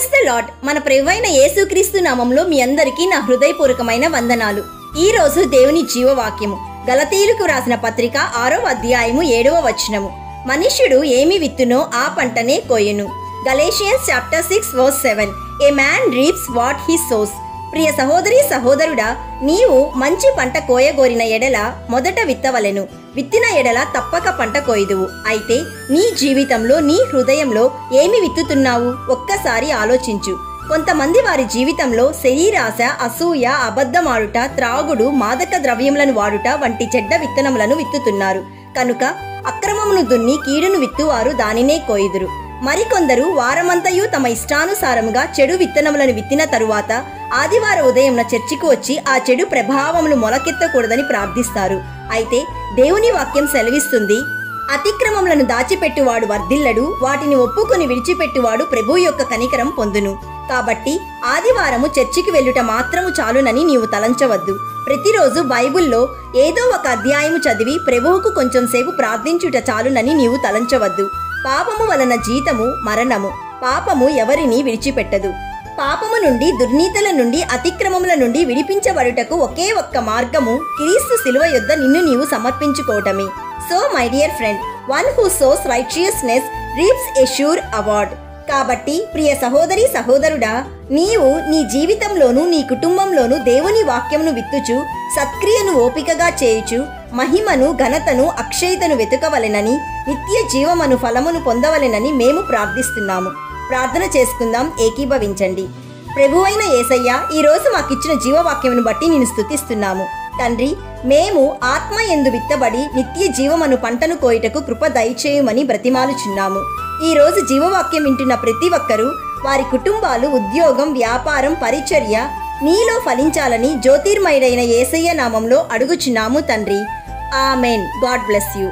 Praise the lord. మన ప్రభువైన యేసుక్రీస్తు నామంలో మీ అందరికీ నా హృదయపూర్వకమైన వందనాలు. ఈ రోజు దేవుని జీవవాక్యము గలతీయులకు వ్రాసిన పత్రిక 6వ అధ్యాయము 7వ వచనము. మనుష్యుడు ఏమి విత్తునో ఆ పంటనే కోయును. Galatians chapter 6 verse 7. A man reaps what he sows. ప్రియ సహోదరి సహోదరుడా, నీవు మంచి పంట కోయగోరిన ఎడల మొదట విత్తవలెను. విత్తిన ఎడల తప్పక పంట కోయుదువు. అయితే నీ జీవితంలో నీ హృదయంలో ఏమి విత్తుతున్నావు ఒక్కసారి ఆలోచించు. కొంతమంది వారి జీవితంలో శరీరాశ, అసూయ, అబద్ధమాడుట, త్రాగుడు, మాదక ద్రవ్యములను వాడుట వంటి చెడ్డ విత్తనములను విత్తుతున్నారు. కనుక అక్రమమును దున్ని కీడును విత్తువారు దానినే కోయుదురు. మరికొందరు వారమంతయు తమ ఇష్టానుసారముగా చెడు విత్తనములను విత్తిన తరువాత ఆదివారం ఉదయం చర్చికి వచ్చి ఆ చెడు ప్రభావములు మొలకెత్తకూడదని ప్రార్థిస్తారు. అయితే దేవుని వాక్యం సెలవిస్తుంది, అతిక్రమములను దాచిపెట్టువాడు వర్ధిల్లడు, వాటిని ఒప్పుకొని విడిచిపెట్టువాడు ప్రభు యొక్క కనికరం పొందును. కాబట్టి ఆదివారము చర్చికి వెళ్ళుట మాత్రము చాలునని నీవు తలంచవద్దు. ప్రతిరోజు బైబిల్లో ఏదో ఒక అధ్యాయము చదివి ప్రభువుకు కొంచెం సేపు ప్రార్థించుట చాలునని నీవు తలంచవద్దు. పాపము వలన జీతము మరణము. పాపము ఎవరిని విడిచిపెట్టదు. పాపము నుండి, దుర్నీతుల నుండి, అతిక్రమముల నుండి విడిపించబడుటకు ఒకే ఒక్క మార్గము క్రీస్తు శిలువ యొద్ద నిన్ను నీవు సమర్పించుకోవటమే. So my dear friend, one who sows righteousness reaps a sure award. కాబట్టి ప్రియ సహోదరి సహోదరుడా, నీవు నీ జీవితంలోనూ నీ కుటుంబంలోనూ దేవుని వాక్యమును విత్తుచు సత్క్రియను ఓపికగా చేయుచు మహిమను, ఘనతను, అక్షయతను వెతుకవలెనని, నిత్య జీవమను ఫలమును పొందవలెనని మేము ప్రార్థిస్తున్నాము. ప్రార్థన చేసుకుందాం, ఏకీభవించండి. ప్రభువైన యేసయ్య, ఈరోజు మాకిచ్చిన జీవవాక్యమును బట్టి నిన్ను స్తుతిస్తున్నాము. తండ్రి, మేము ఆత్మ యందు విత్తబడి నిత్య జీవమను పంటను కోయుటకు కృప దయచేయమని బ్రతిమాలుచున్నాము. ఈ రోజు జీవవాక్యం వింటున్న ప్రతి ఒక్కరూ వారి కుటుంబాలు, ఉద్యోగం, వ్యాపారం, పరిచర్య నీలో ఫలించాలని జ్యోతిర్మయుడైన యేసయ్య నామంలో అడుగుచున్నాము తండ్రి. ఆమెన్. God bless you.